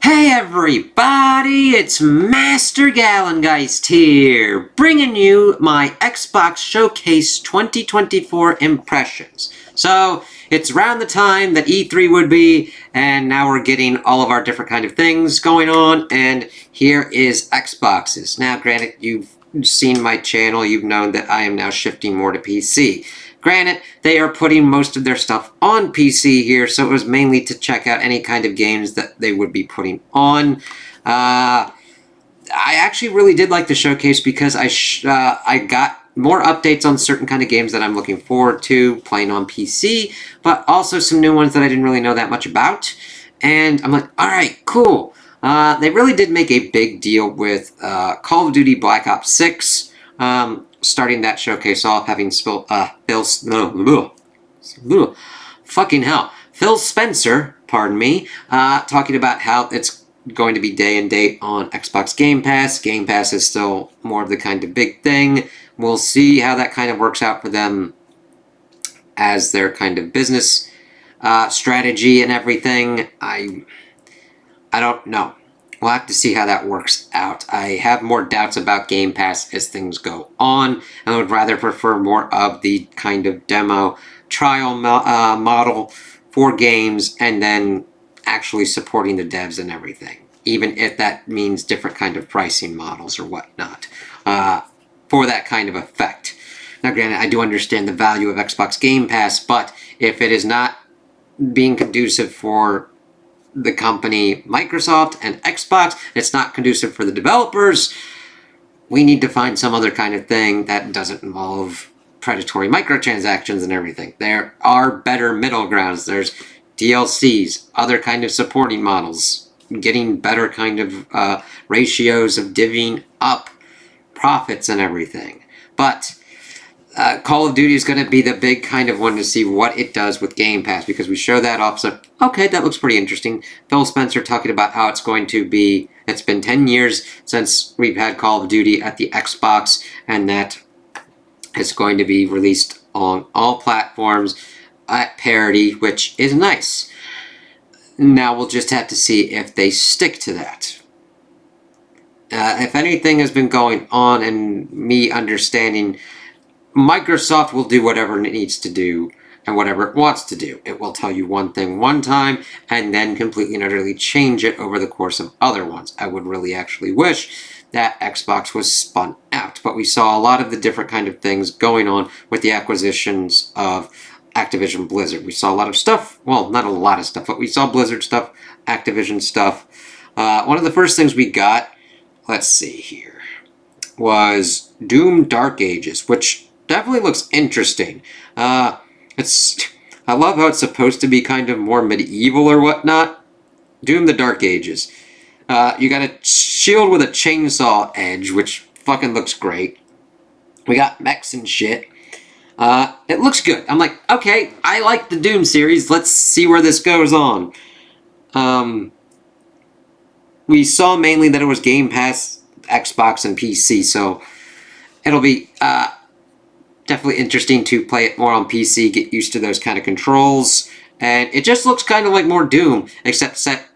Hey everybody, it's Master Gallengeist here, bringing you my Xbox Showcase 2024 impressions. So, it's around the time that E3 would be, and now we're getting all of our different kind of things going on, and here is Xboxes. Now, granted, you've seen my channel, you've known that I am now shifting more to PC. Granted, they are putting most of their stuff on PC here, so it was mainly to check out any kind of games that they would be putting on. I actually really did like the showcase because I got more updates on certain kind of games that I'm looking forward to playing on PC, but also some new ones that I didn't really know that much about. And I'm like, all right, cool. They really did make a big deal with Call of Duty Black Ops 6. Starting that showcase off, having Phil Spencer, pardon me, talking about how it's going to be day and date on Xbox Game Pass. Game Pass is still more of the kind of big thing. We'll see how that kind of works out for them as their kind of business strategy and everything. I don't know. We'll have to see how that works out. I have more doubts about Game Pass as things go on, and would rather prefer more of the kind of demo trial model for games, and then actually supporting the devs and everything, even if that means different kind of pricing models or whatnot, for that kind of effect. Now, granted, I do understand the value of Xbox Game Pass, but if it is not being conducive for the company Microsoft and Xbox, it's not conducive for the developers, we need to find some other kind of thing that doesn't involve predatory microtransactions and everything. There are better middle grounds. There's DLCs, other kind of supporting models, getting better kind of ratios of divvying up profits and everything. But Call of Duty is going to be the big kind of one to see what it does with Game Pass, because we show that off, so okay, that looks pretty interesting. Phil Spencer talking about how it's going to be, it's been 10 years since we've had Call of Duty at the Xbox, and that it's going to be released on all platforms at parity, which is nice. Now we'll just have to see if they stick to that. If anything has been going on and me understanding, Microsoft will do whatever it needs to do and whatever it wants to do. It will tell you one thing one time and then completely and utterly change it over the course of other ones. I would really actually wish that Xbox was spun out, but we saw a lot of the different kind of things going on with the acquisitions of Activision Blizzard. We saw a lot of stuff, well, not a lot of stuff, but we saw Blizzard stuff, Activision stuff. One of the first things we got, let's see here, was Doom Dark Ages, which definitely looks interesting. I love how it's supposed to be kind of more medieval or whatnot. Doom the Dark Ages. You got a shield with a chainsaw edge, which fucking looks great. We got mechs and shit. It looks good. I'm like, okay, I like the Doom series. Let's see where this goes on. We saw mainly that it was Game Pass, Xbox, and PC, so it'll be definitely interesting to play it more on PC, get used to those kind of controls, and it just looks kind of like more Doom, except set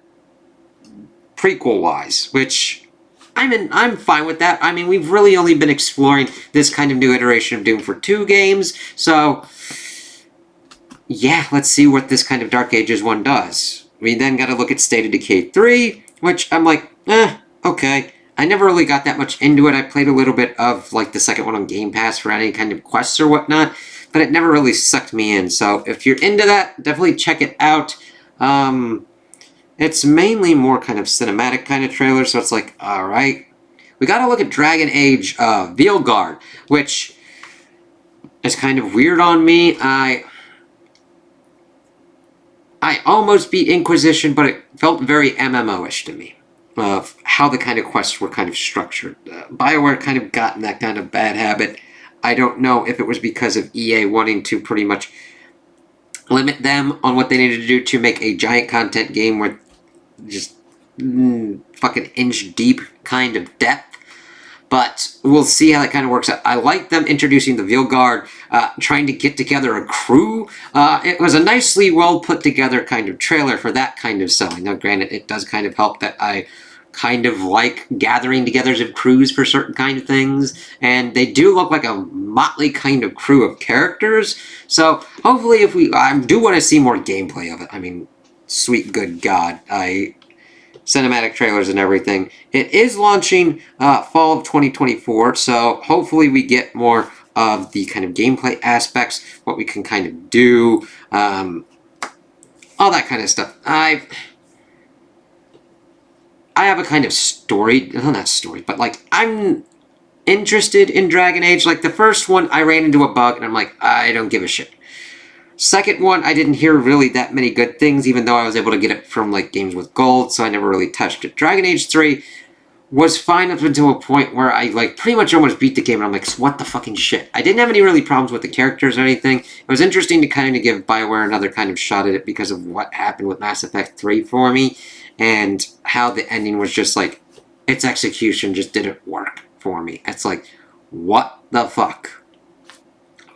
prequel-wise, which I'm fine with that. I mean, we've really only been exploring this kind of new iteration of Doom for 2 games, so yeah, let's see what this kind of Dark Ages one does. We then got to look at State of Decay 3, which I'm like, okay. I never really got that much into it. I played a little bit of like the second one on Game Pass for any kind of quests or whatnot, but it never really sucked me in. So if you're into that, definitely check it out. It's mainly more kind of cinematic kind of trailer, so it's like, alright. We gotta look at Dragon Age Veilguard, which is kind of weird on me. I almost beat Inquisition, but it felt very MMO-ish to me, of how the kind of quests were kind of structured. BioWare kind of got in that kind of bad habit. I don't know if it was because of EA wanting to pretty much limit them on what they needed to do to make a giant content game with just fucking inch-deep kind of depth. But we'll see how that kind of works out. I like them introducing the Vilgard, trying to get together a crew. It was a nicely well put together kind of trailer for that kind of selling. Now, granted, it does kind of help that I kind of like gathering together of crews for certain kind of things, and they do look like a motley kind of crew of characters. So hopefully, I do want to see more gameplay of it. I mean, sweet good God, cinematic trailers and everything. It is launching fall of 2024, so hopefully we get more of the kind of gameplay aspects, what we can kind of do, all that kind of stuff. I have a kind of story, well, not story, but like I'm interested in Dragon Age. Like the first one, I ran into a bug and I'm like, I don't give a shit. Second one, I didn't hear really that many good things, even though I was able to get it from like Games with Gold, so I never really touched it. Dragon Age 3 was fine up until a point where I like pretty much almost beat the game, and I'm like, what the fucking shit? I didn't have any really problems with the characters or anything. It was interesting to kind of give BioWare another kind of shot at it because of what happened with Mass Effect 3 for me, and how the ending was just like, its execution just didn't work for me. It's like, what the fuck?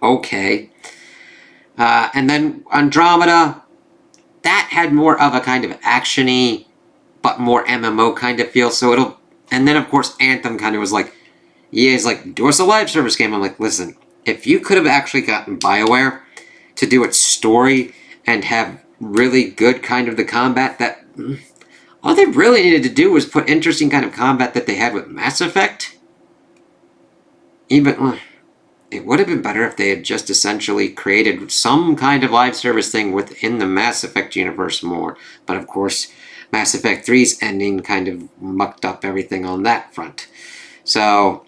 Okay. And then Andromeda, that had more of a kind of action-y, but more MMO kind of feel, so it'll... And then, of course, Anthem kind of was like, EA's like, do us a live service game. I'm like, listen, if you could have actually gotten BioWare to do its story and have really good kind of the combat that... All they really needed to do was put interesting kind of combat that they had with Mass Effect. Even... It would have been better if they had just essentially created some kind of live service thing within the Mass Effect universe more. But of course, Mass Effect 3's ending kind of mucked up everything on that front. So,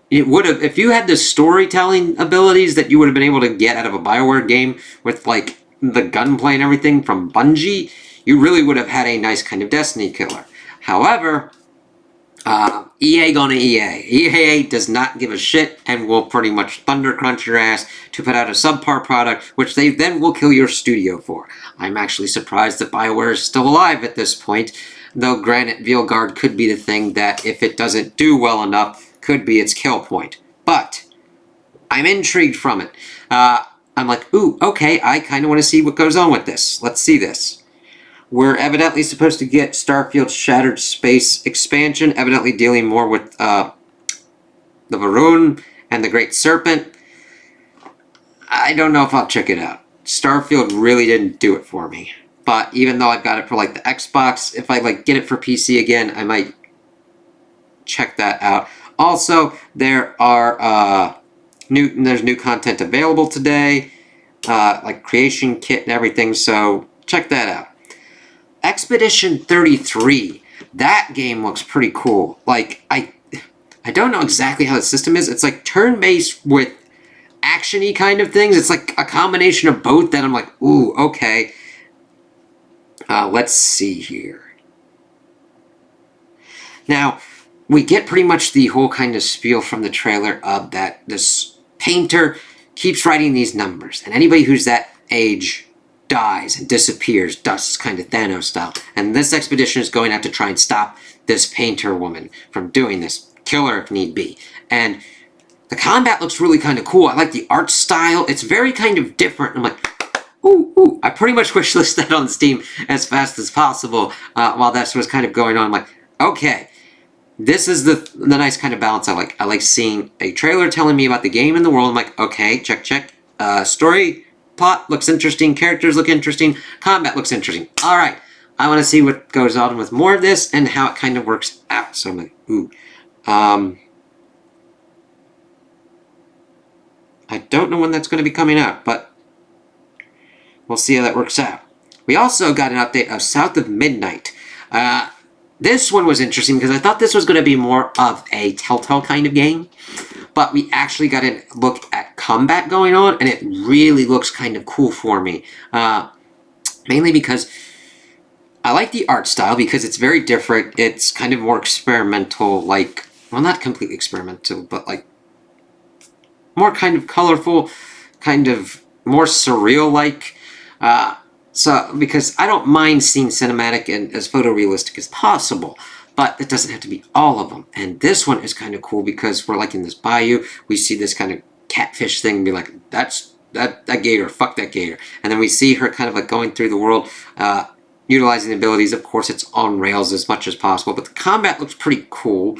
it would have, if you had the storytelling abilities that you would have been able to get out of a BioWare game with like the gunplay and everything from Bungie, you really would have had a nice kind of Destiny killer. However, EA gonna EA. EA does not give a shit and will pretty much thunder crunch your ass to put out a subpar product, which they then will kill your studio for. I'm actually surprised that BioWare is still alive at this point, though granted, Vilgard could be the thing that, if it doesn't do well enough, could be its kill point. But, I'm intrigued from it. I'm like, ooh, okay, I kind of want to see what goes on with this. Let's see this. We're evidently supposed to get Starfield's Shattered Space expansion, evidently dealing more with the Varun and the Great Serpent. I don't know if I'll check it out. Starfield really didn't do it for me. But even though I've got it for like the Xbox, if I like get it for PC again, I might check that out. Also, there are there's new content available today, like Creation Kit and everything, so check that out. Expedition 33. That game looks pretty cool. Like, I don't know exactly how the system is. It's like turn-based with action-y kind of things. It's like a combination of both that I'm like, ooh, okay. Let's see here. Now, we get pretty much the whole kind of spiel from the trailer of that this painter keeps writing these numbers. And anybody who's that age dies and disappears, dust, kind of Thanos style. And this expedition is going out to try and stop this painter woman from doing this. Kill her if need be. And the combat looks really kind of cool. I like the art style. It's very kind of different. I'm like, ooh. I pretty much wishlist that on Steam as fast as possible while that was kind of going on. I'm like, okay. This is the nice kind of balance I like. I like seeing a trailer telling me about the game and the world. I'm like, okay, check. Story, plot looks interesting, characters look interesting, combat looks interesting. Alright, I want to see what goes on with more of this and how it kind of works out. So I'm like, ooh. I don't know when that's going to be coming out, but we'll see how that works out. We also got an update of South of Midnight. This one was interesting because I thought this was going to be more of a Telltale kind of game. But we actually got a look at combat going on, and it really looks kind of cool for me. Mainly because I like the art style because it's very different. It's kind of more experimental, like, well, not completely experimental, but like more kind of colorful, kind of more surreal-like. So, because I don't mind seeing cinematic and as photorealistic as possible, but it doesn't have to be all of them. And this one is kind of cool because we're like in this bayou. We see this kind of catfish thing and be like, that's that gator, fuck that gator. And then we see her kind of like going through the world, utilizing the abilities. Of course, it's on rails as much as possible, but the combat looks pretty cool.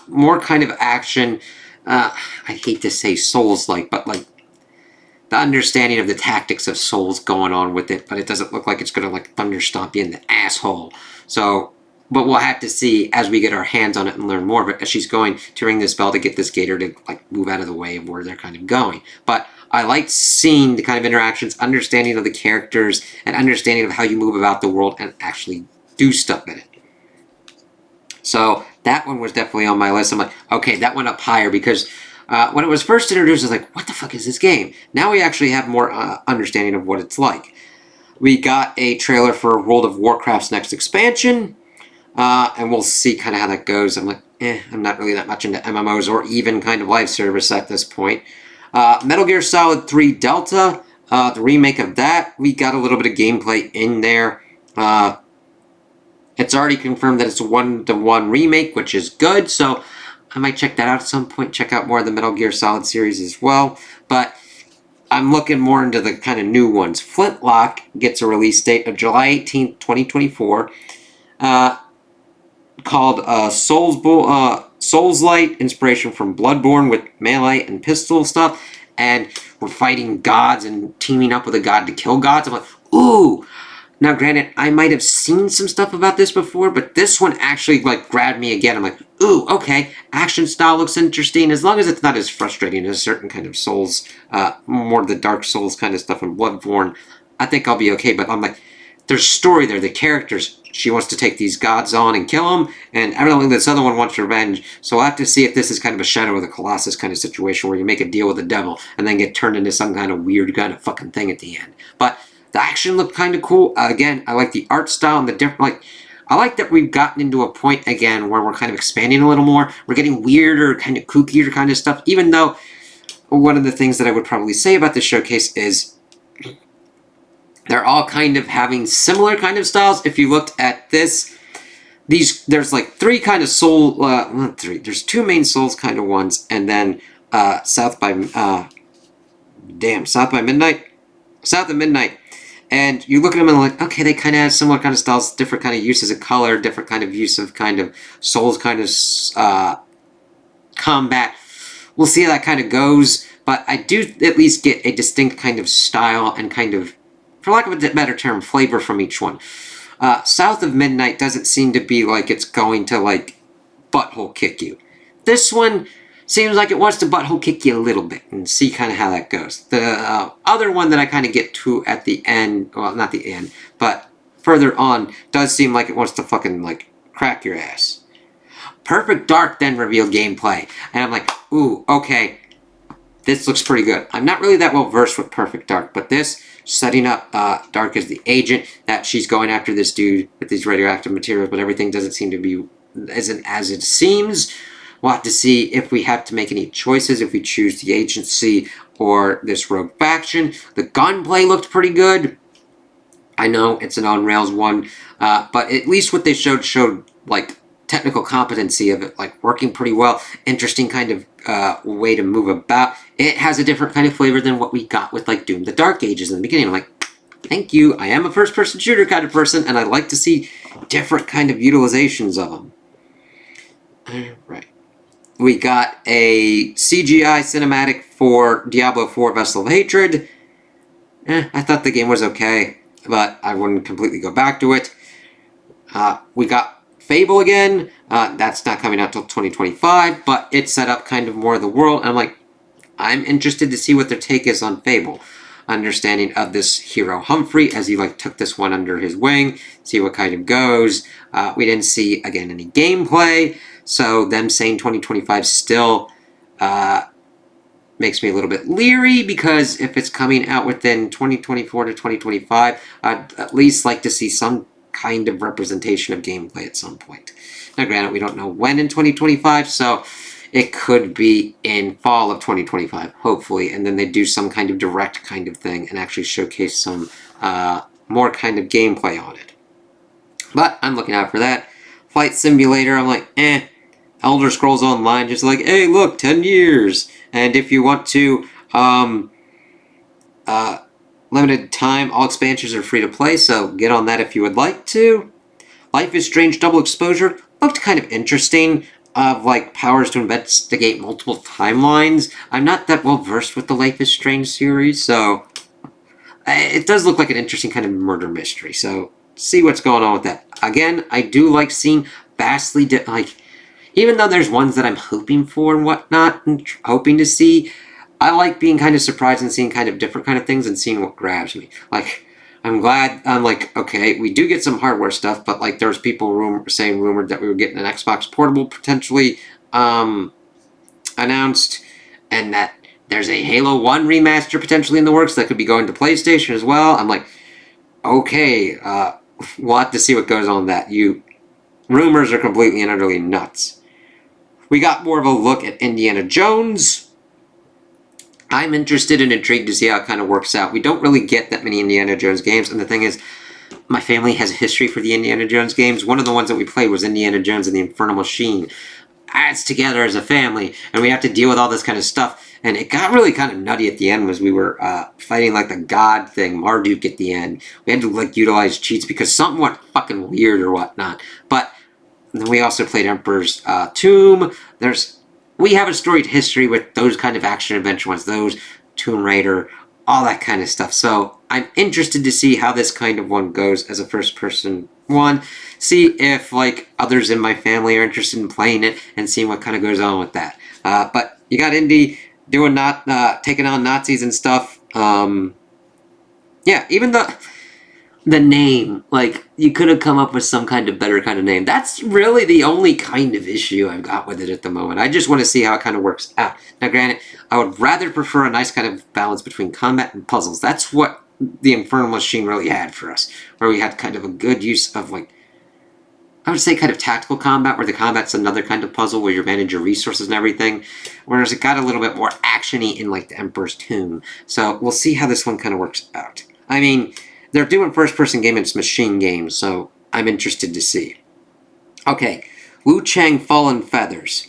More kind of action. I hate to say Souls-like, but like the understanding of the tactics of Souls going on with it, but it doesn't look like it's going to like thunder stomp you in the asshole. So, but we'll have to see as we get our hands on it and learn more. But as she's going to ring this bell to get this gator to like move out of the way of where they're kind of going. But I like seeing the kind of interactions, understanding of the characters, and understanding of how you move about the world and actually do stuff in it. So that one was definitely on my list. I'm like, okay, that went up higher because when it was first introduced, I was like, what the fuck is this game? Now we actually have more understanding of what it's like. We got a trailer for World of Warcraft's next expansion, and we'll see kind of how that goes. I'm like, I'm not really that much into MMOs or even kind of live service at this point. Metal Gear Solid 3 Delta, the remake of that, we got a little bit of gameplay in there. It's already confirmed that it's a 1-to-1 remake, which is good, so I might check that out at some point, check out more of the Metal Gear Solid series as well, but I'm looking more into the kind of new ones. Flintlock gets a release date of July 18th, 2024, called Souls-Light, inspiration from Bloodborne with melee and pistol stuff, and we're fighting gods and teaming up with a god to kill gods. I'm like, ooh! Now, granted, I might have seen some stuff about this before, but this one actually, like, grabbed me again. I'm like, ooh, okay, action style looks interesting, as long as it's not as frustrating as certain kind of Souls, more of the Dark Souls kind of stuff in Bloodborne, I think I'll be okay, but I'm like, there's story there, the characters, she wants to take these gods on and kill them, and evidently this other one wants revenge, so we'll have to see if this is kind of a Shadow of the Colossus kind of situation, where you make a deal with the devil, and then get turned into some kind of weird kind of fucking thing at the end. But the action looked kind of cool. Again, I like the art style and the different, like, I like that we've gotten into a point again where we're kind of expanding a little more. We're getting weirder, kind of kookier kind of stuff, even though one of the things that I would probably say about this showcase is they're all kind of having similar kind of styles. If you looked at this, there's like three kind of not three, there's two main Souls kind of ones, and then South by Midnight. And you look at them and like, okay, they kind of have similar kind of styles, different kind of uses of color, different kind of use of kind of Souls kind of combat. We'll see how that kind of goes, but I do at least get a distinct kind of style and kind of, for lack of a better term, flavor from each one. South of Midnight doesn't seem to be like it's going to like butthole kick you. This one seems like it wants to butthole kick you a little bit and see kind of how that goes. The other one that I kind of get to at the end, well, not the end, but further on, does seem like it wants to fucking, like, crack your ass. Perfect Dark then revealed gameplay. And I'm like, ooh, okay, this looks pretty good. I'm not really that well versed with Perfect Dark, but this, setting up Dark as the agent, that she's going after this dude with these radioactive materials, but everything doesn't seem to be as it seems. We'll have to see if we have to make any choices, if we choose the agency or this rogue faction. The gunplay looked pretty good. I know it's an on-rails one, but at least what they showed like technical competency of it, like working pretty well. Interesting kind of way to move about. It has a different kind of flavor than what we got with like Doom: The Dark Ages in the beginning. I'm like, thank you. I am a first-person shooter kind of person, and I like to see different kind of utilizations of them. All right. We got a CGI cinematic for Diablo 4 Vessel of Hatred. I thought the game was okay, but I wouldn't completely go back to it. We got Fable again. That's not coming out till 2025, but it set up kind of more of the world. And I'm like, I'm interested to see what their take is on Fable. Understanding of this hero Humphrey as he like took this one under his wing, see what kind of goes. We didn't see, again, any gameplay. So them saying 2025 still makes me a little bit leery, because if it's coming out within 2024 to 2025, I'd at least like to see some kind of representation of gameplay at some point. Now, granted, we don't know when in 2025, so it could be in fall of 2025, hopefully, and then they do some kind of direct kind of thing and actually showcase some more kind of gameplay on it. But I'm looking out for that. Flight Simulator, I'm like, eh. Elder Scrolls Online, just like, hey, look, 10 years. And if you want to, limited time, all expansions are free to play, so get on that if you would like to. Life is Strange Double Exposure looked kind of interesting, of like powers to investigate multiple timelines. I'm not that well versed with the Life is Strange series, so it does look like an interesting kind of murder mystery. So see what's going on with that. Again, I do like seeing vastly like, even though there's ones that I'm hoping for and whatnot and hoping to see, I like being kind of surprised and seeing kind of different kind of things and seeing what grabs me. Like, I'm glad, I'm like, okay, we do get some hardware stuff, but like there's people rumored that we were getting an Xbox Portable potentially announced, and that there's a Halo 1 remaster potentially in the works that could be going to PlayStation as well. I'm like, okay, we'll have to see what goes on with that. Rumors are completely and utterly nuts. We got more of a look at Indiana Jones. I'm interested and intrigued to see how it kind of works out. We don't really get that many Indiana Jones games, and the thing is, my family has a history for the Indiana Jones games. One of the ones that we played was Indiana Jones and the Infernal Machine. Adds together as a family, and we have to deal with all this kind of stuff. And it got really kind of nutty at the end as we were fighting like the god thing, Marduk at the end. We had to like utilize cheats because something went fucking weird or whatnot. But then we also played Emperor's Tomb. We have a storied history with those kind of action adventure ones, those Tomb Raider, all that kind of stuff. So I'm interested to see how this kind of one goes as a first-person one. See if like others in my family are interested in playing it and seeing what kind of goes on with that. But you got Indy doing taking on Nazis and stuff. Yeah, even the name, like, you could have come up with some kind of better kind of name. That's really the only kind of issue I've got with it at the moment. I just want to see how it kind of works out. Now, granted, I would rather prefer a nice kind of balance between combat and puzzles. That's what the Infernal Machine really had for us, where we had kind of a good use of, like, I would say kind of tactical combat, where the combat's another kind of puzzle where you manage your resources and everything, whereas it got a little bit more action-y in, like, the Emperor's Tomb. So we'll see how this one kind of works out. I mean, they're doing first-person game, and it's machine games, so I'm interested to see. Okay, Wu Chang Fallen Feathers.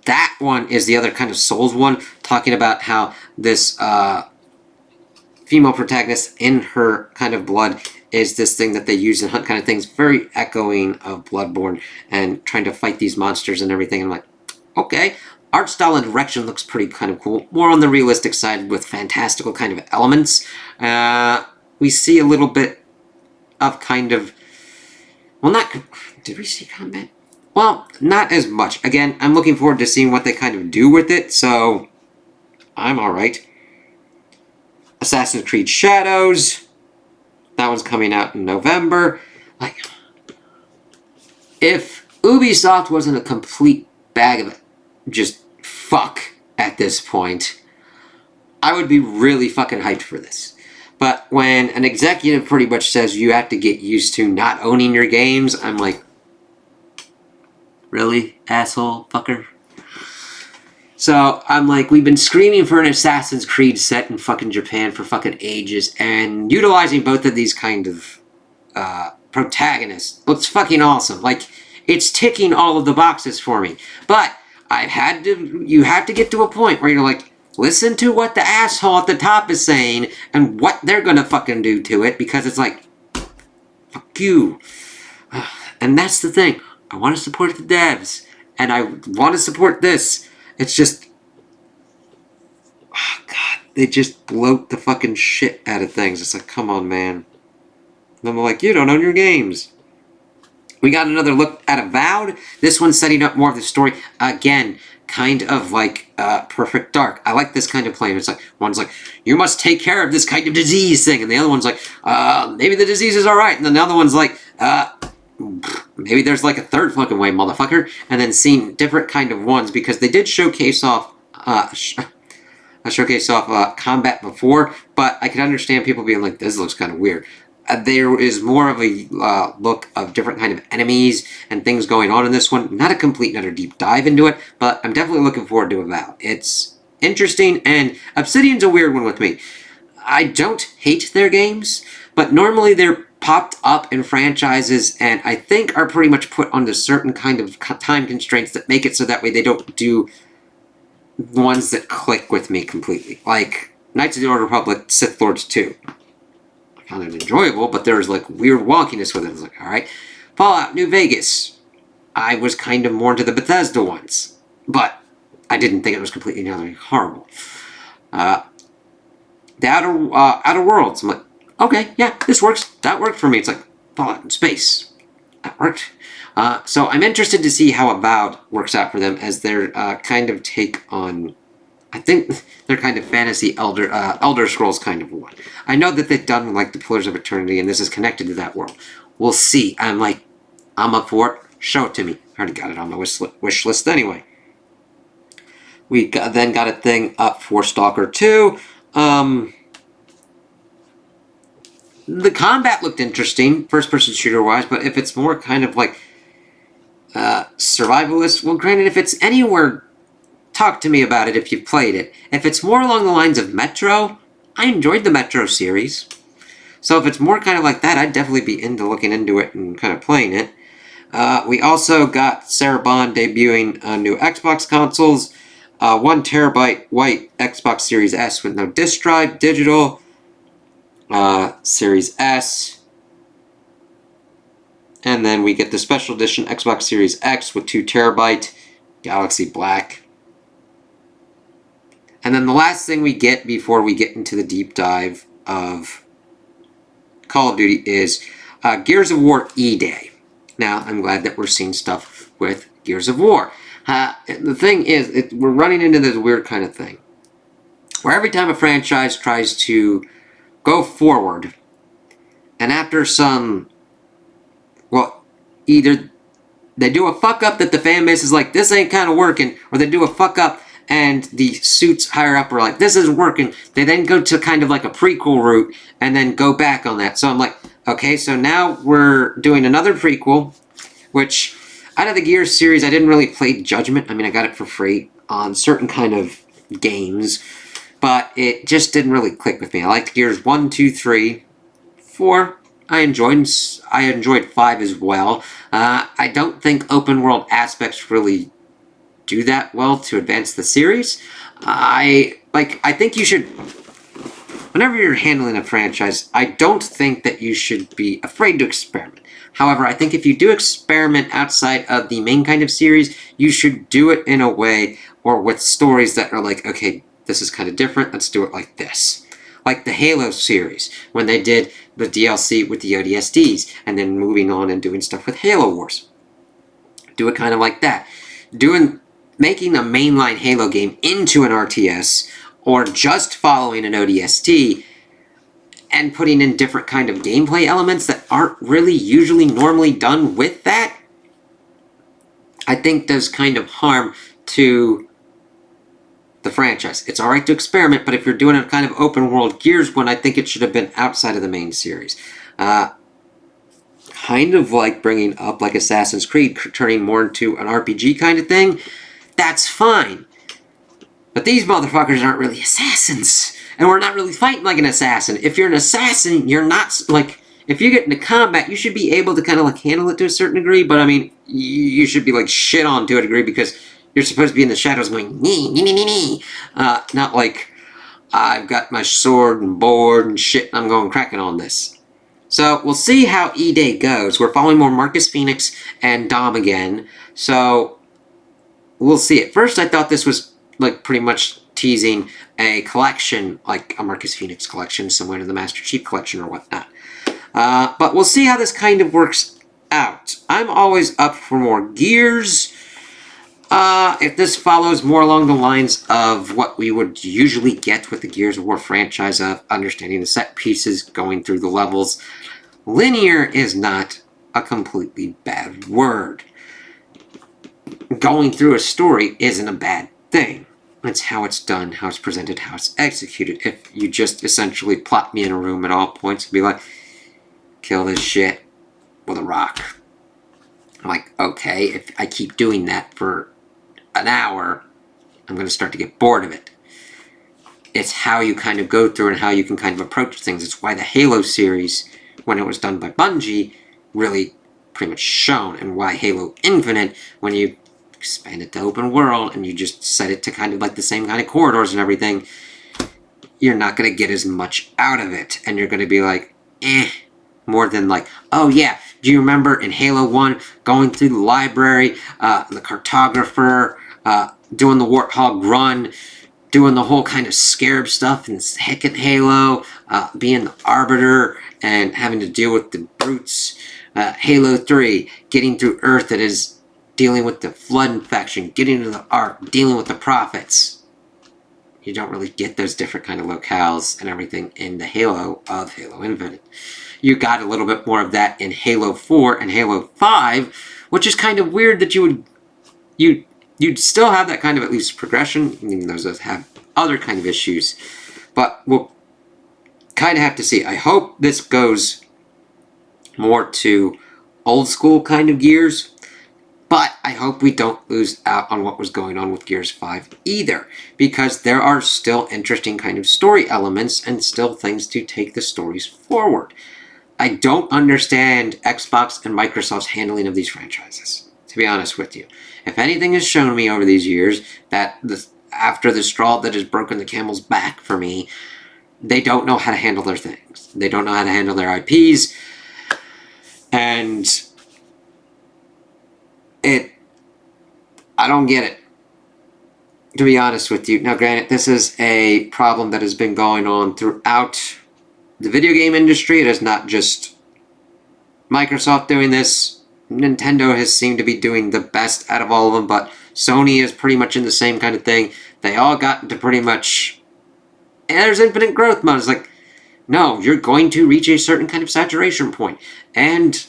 That one is the other kind of Souls one, talking about how this female protagonist, in her kind of blood, is this thing that they use in hunt kind of things, very echoing of Bloodborne, and trying to fight these monsters and everything. I'm like, okay. Art style and direction looks pretty kind of cool. More on the realistic side with fantastical kind of elements. We see a little bit of kind of... Well, not... Did we see combat? Well, not as much. Again, I'm looking forward to seeing what they kind of do with it, so I'm alright. Assassin's Creed Shadows. That one's coming out in November. Like, if Ubisoft wasn't a complete bag of just fuck at this point, I would be really fucking hyped for this. But when an executive pretty much says you have to get used to not owning your games, I'm like, really, asshole fucker? So I'm like, we've been screaming for an Assassin's Creed set in fucking Japan for fucking ages, and utilizing both of these kind of protagonists looks fucking awesome. Like, it's ticking all of the boxes for me. But you have to get to a point where you're like, listen to what the asshole at the top is saying and what they're gonna fucking do to it, because it's like, fuck you. And that's the thing. I want to support the devs, and I want to support this. It's just, oh God, they just bloat the fucking shit out of things. It's like, come on, man. And I'm like, you don't own your games. We got another look at Avowed. This one's setting up more of the story. Again, kind of like Perfect Dark. I like this kind of play. It's like, one's like, you must take care of this kind of disease thing. And the other one's like, maybe the disease is alright. And then the other one's like, maybe there's like a third fucking way, motherfucker. And then seeing different kind of ones, because they did showcase off combat before, but I can understand people being like, this looks kind of weird. There is more of a look of different kind of enemies and things going on in this one. Not a complete and utter deep dive into it, but I'm definitely looking forward to Avowed. It's interesting, and Obsidian's a weird one with me. I don't hate their games, but normally they're popped up in franchises and I think are pretty much put under certain kind of time constraints that make it so that way they don't do ones that click with me completely. Like Knights of the Old Republic, Sith Lords 2. I found it enjoyable, but there was like weird wonkiness with it. I was like, alright. Fallout New Vegas. I was kind of more into the Bethesda ones, but I didn't think it was completely and utterly horrible. The Outer Worlds. I'm like, okay, yeah, this works. That worked for me. It's like Fallout in space. That worked. So I'm interested to see how Avowed works out for them as their kind of take on, I think, their kind of fantasy Elder Scrolls kind of one. I know that they've done like the Pillars of Eternity, and this is connected to that world. We'll see. I'm up for it. Show it to me. I already got it on my wish list anyway. We then got a thing up for Stalker 2. The combat looked interesting, first-person shooter-wise, but if it's more kind of like survivalist, well, granted, if it's anywhere, talk to me about it if you've played it. If it's more along the lines of Metro, I enjoyed the Metro series. So if it's more kind of like that, I'd definitely be into looking into it and kind of playing it. We also got Cerebon debuting on new Xbox consoles. 1 terabyte white Xbox Series S with no disk drive, digital. Series S. And then we get the special edition Xbox Series X with 2 terabyte Galaxy Black. And then the last thing we get before we get into the deep dive of Call of Duty is Gears of War E-Day. Now, I'm glad that we're seeing stuff with Gears of War. The thing is, we're running into this weird kind of thing, where every time a franchise tries to go forward, and after some, well, either they do a fuck up that the fan base is like, this ain't kind of working, or they do a fuck up and the suits higher up are like, this isn't working. They then go to kind of like a prequel route and then go back on that. So I'm like, okay, so now we're doing another prequel, which out of the Gears series, I didn't really play Judgment. I mean, I got it for free on certain kind of games, but it just didn't really click with me. I liked Gears 1, 2, 3, 4. I enjoyed 5 as well. I don't think open world aspects really do that well to advance the series. I think you should, whenever you're handling a franchise, I don't think that you should be afraid to experiment. However, I think if you do experiment outside of the main kind of series, you should do it in a way or with stories that are like, okay, this is kind of different, let's do it like this. Like the Halo series, when they did the DLC with the ODSTs, and then moving on and doing stuff with Halo Wars. Do it kind of like that. Making a mainline Halo game into an RTS, or just following an ODST, and putting in different kind of gameplay elements that aren't really usually normally done with that, I think does kind of harm to the franchise. It's alright to experiment, but if you're doing a kind of open world Gears one, I think it should have been outside of the main series. Kind of like bringing up like Assassin's Creed, turning more into an RPG kind of thing. That's fine. But these motherfuckers aren't really assassins. And we're not really fighting like an assassin. If you're an assassin, you're not, like, if you get into combat, you should be able to kind of like handle it to a certain degree, but I mean, you should be like shit on to a degree because you're supposed to be in the shadows going, nee, nee, nee, nee, nee. Not like, I've got my sword and board and shit, and I'm going cracking on this. So, we'll see how E-Day goes. We're following more Marcus Phoenix and Dom again, so we'll see. At first, I thought this was like pretty much teasing a collection, like a Marcus Phoenix collection, similar to the Master Chief collection or whatnot. But we'll see how this kind of works out. I'm always up for more Gears. If this follows more along the lines of what we would usually get with the Gears of War franchise of understanding the set pieces, going through the levels, linear is not a completely bad word. Going through a story isn't a bad thing. It's how it's done, how it's presented, how it's executed. If you just essentially plot me in a room at all points and be like, kill this shit with a rock. I'm like, okay, if I keep doing that for an hour, I'm going to start to get bored of it. It's how you kind of go through and how you can kind of approach things. It's why the Halo series when it was done by Bungie, really pretty much shown, and why Halo Infinite, when you expand it to open world and you just set it to kind of like the same kind of corridors and everything, you're not going to get as much out of it, and you're going to be like, more than like, oh yeah, do you remember in Halo 1 going through the library, the cartographer, doing the Warthog run, doing the whole kind of scarab stuff in Heckin' Halo, being the Arbiter and having to deal with the brutes. Halo 3, getting through Earth, that is dealing with the Flood infection, getting to the Ark, dealing with the Prophets. You don't really get those different kind of locales and everything in the Halo of Halo Infinite. You got a little bit more of that in Halo 4 and Halo 5, which is kind of weird that you'd still have that kind of at least progression, even those that have other kind of issues. But we'll kind of have to see. I hope this goes more to old school kind of Gears, but I hope we don't lose out on what was going on with Gears 5 either, because there are still interesting kind of story elements and still things to take the stories forward. I don't understand Xbox and Microsoft's handling of these franchises, to be honest with you. If anything has shown me over these years, that after the straw that has broken the camel's back for me, they don't know how to handle their things. They don't know how to handle their IPs, and I don't get it, to be honest with you. Now, granted, this is a problem that has been going on throughout the video game industry. It is not just Microsoft doing this. Nintendo has seemed to be doing the best out of all of them, but Sony is pretty much in the same kind of thing. They all got into pretty much, there's infinite growth mode. It's like, no, you're going to reach a certain kind of saturation point, and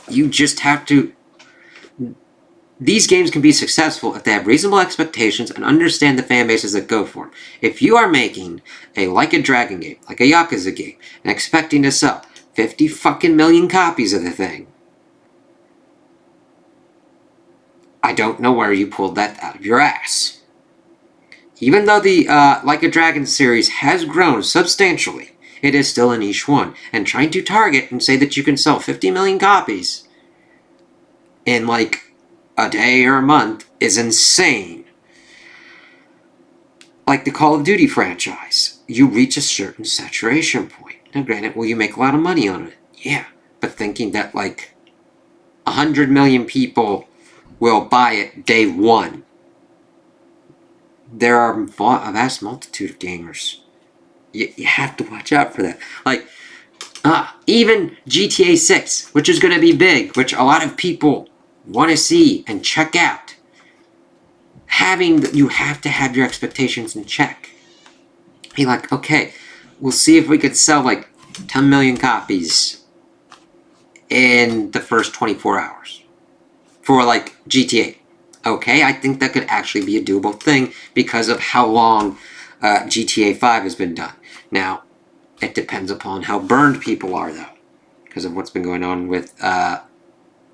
you just have to. These games can be successful if they have reasonable expectations and understand the fan bases that go for them. If you are making a Like a Dragon game, like a Yakuza game, and expecting to sell 50 fucking million copies of the thing, I don't know where you pulled that out of your ass. Even though the Like a Dragon series has grown substantially, it is still a niche one, and trying to target and say that you can sell 50 million copies in like a day or a month is insane. Like the Call of Duty franchise, you reach a certain saturation point. Now granted, will you make a lot of money on it? Yeah, but thinking that like 100 million people will buy it day one, there are a vast multitude of gamers. You have to watch out for that. Like, even GTA 6, which is going to be big, which a lot of people want to see and check out. You have to have your expectations in check. Be like, okay, we'll see if we could sell like 10 million copies in the first 24 hours for like GTA. Okay, I think that could actually be a doable thing because of how long GTA 5 has been done. Now, it depends upon how burned people are, though, because of what's been going on with the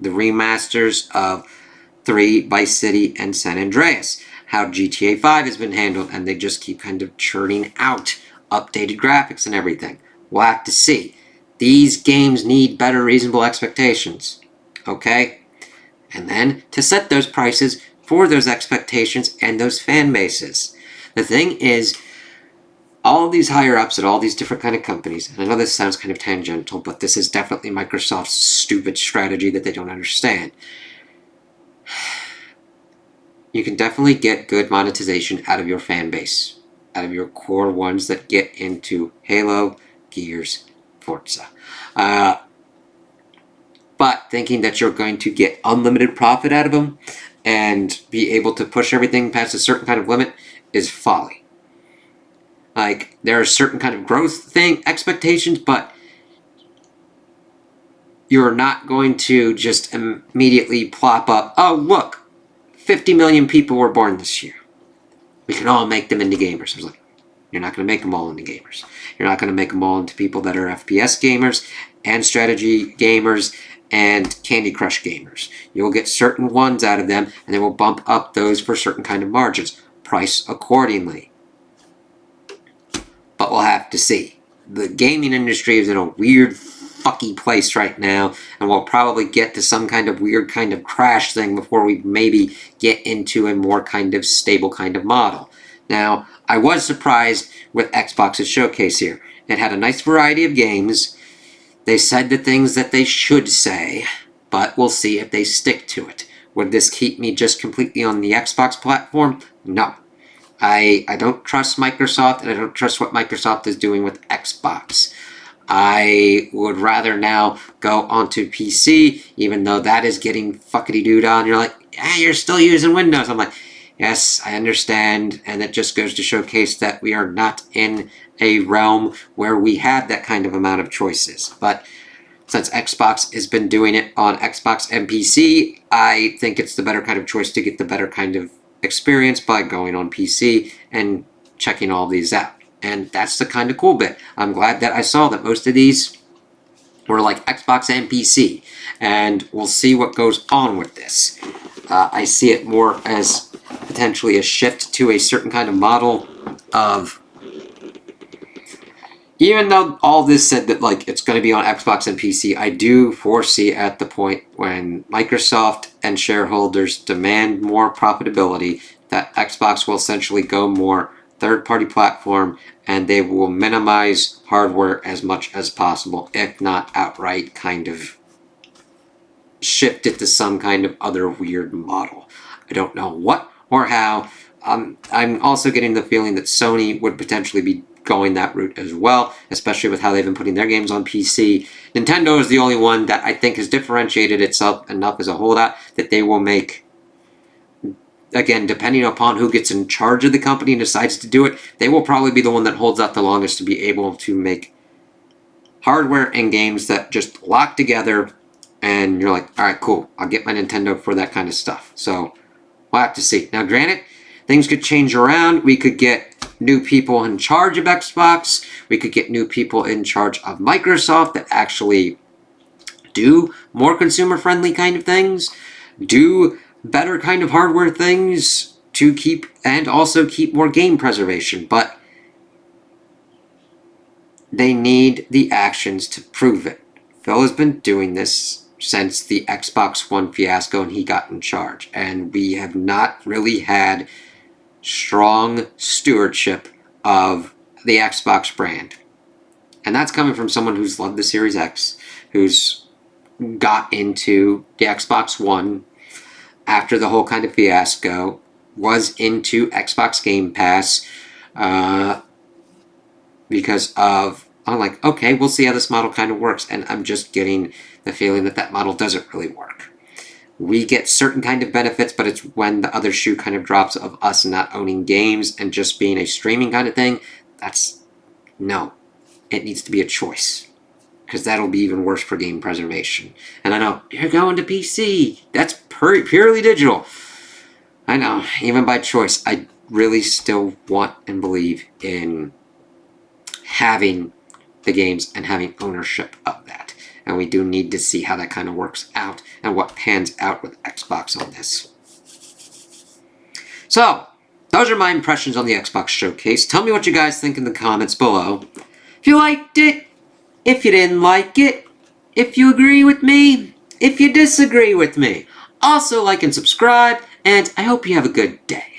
remasters of 3, Vice City, and San Andreas. How GTA 5 has been handled, and they just keep kind of churning out updated graphics and everything. We'll have to see. These games need better reasonable expectations. Okay? And then to set those prices for those expectations and those fan bases. The thing is, all of these higher ups at all these different kind of companies, and I know this sounds kind of tangential, but this is definitely Microsoft's stupid strategy that they don't understand. You can definitely get good monetization out of your fan base, out of your core ones that get into Halo, Gears, Forza. But thinking that you're going to get unlimited profit out of them and be able to push everything past a certain kind of limit is folly. Like, there are certain kind of growth expectations, but you're not going to just immediately plop up, oh, look, 50 million people were born this year. We can all make them into gamers. I was like, you're not going to make them all into gamers. You're not going to make them all into people that are FPS gamers and strategy gamers and Candy Crush gamers. You'll get certain ones out of them, and they will bump up those for certain kind of margins. Price accordingly. But we'll have to see. the gaming industry is in a weird, fucky place right now, and we'll probably get to some kind of weird kind of crash thing before we maybe get into a more kind of stable kind of model. Now, I was surprised with Xbox's showcase here. It had a nice variety of games. They said the things that they should say, but we'll see if they stick to it. Would this keep me just completely on the Xbox platform? No. I don't trust Microsoft, and I don't trust what Microsoft is doing with Xbox. I would rather now go onto PC, even though that is getting fuckity-dooed on. You're like, you're still using Windows. I'm like, yes, I understand, and it just goes to showcase that we are not in a realm where we have that kind of amount of choices. But since Xbox has been doing it on Xbox and PC, I think it's the better kind of choice to get the better kind of experience by going on PC and checking all these out. And that's the kind of cool bit. I'm glad that I saw that most of these were like Xbox and PC. And we'll see what goes on with this. I see it more as potentially a shift to a certain kind of model of... Even though all this said that like it's going to be on Xbox and PC, I do foresee at the point when Microsoft and shareholders demand more profitability that Xbox will essentially go more third-party platform, and they will minimize hardware as much as possible, if not outright kind of shift it to some kind of other weird model. I don't know what or how. I'm also getting the feeling that Sony would potentially be going that route as well, especially with how they've been putting their games on PC. Nintendo is the only one that I think has differentiated itself enough as a holdout that they will make, again, depending upon who gets in charge of the company and decides to do it, they will probably be the one that holds out the longest to be able to make hardware and games that just lock together, and you're like, all right, cool, I'll get my Nintendo for that kind of stuff. So we'll have to see. Now, granted, things could change around. We could get new people in charge of Xbox. We could get new people in charge of Microsoft that actually do more consumer-friendly kind of things, do better kind of hardware things to keep, and also keep more game preservation. But they need the actions to prove it. Phil has been doing this since the Xbox One fiasco and he got in charge. And we have not really had strong stewardship of the Xbox brand. And that's coming from someone who's loved the Series X, who's got into the Xbox One after the whole kind of fiasco, was into Xbox Game Pass because of, I'm like, okay, we'll see how this model kind of works. And I'm just getting the feeling that that model doesn't really work. We get certain kind of benefits, but it's when the other shoe kind of drops of us not owning games and just being a streaming kind of thing. That's, no. It needs to be a choice. Because that'll be even worse for game preservation. And I know, you're going to PC. That's purely digital. I know, even by choice, I really still want and believe in having the games and having ownership of that. And we do need to see how that kind of works out and what pans out with Xbox on this. So, those are my impressions on the Xbox showcase. Tell me what you guys think in the comments below. If you liked it, if you didn't like it, if you agree with me, if you disagree with me. Also like and subscribe, and I hope you have a good day.